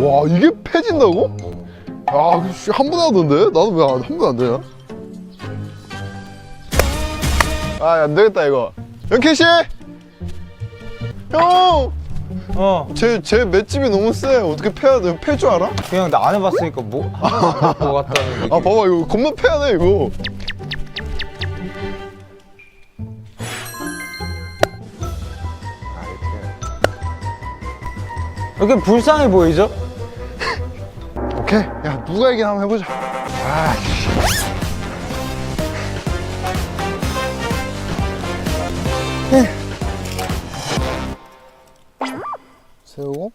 와, 이게 패진다고? 야, 한 번에 하던데? 나도 왜 한 번에 안 되냐? 아, 안 되겠다, 이거. 영케이 씨! 형! 제 맷집이 너무 세. 어떻게 패야 돼? 패 줄 알아? 그냥 나 안 해봤으니까 뭐 같다는 느낌. 아, 봐봐, 이거 겁나 패야 돼, 이거. 왜 이렇게 불쌍해 보이죠? 오케이. 야, 누가 이기나 한번 해보자. 아, 세우고.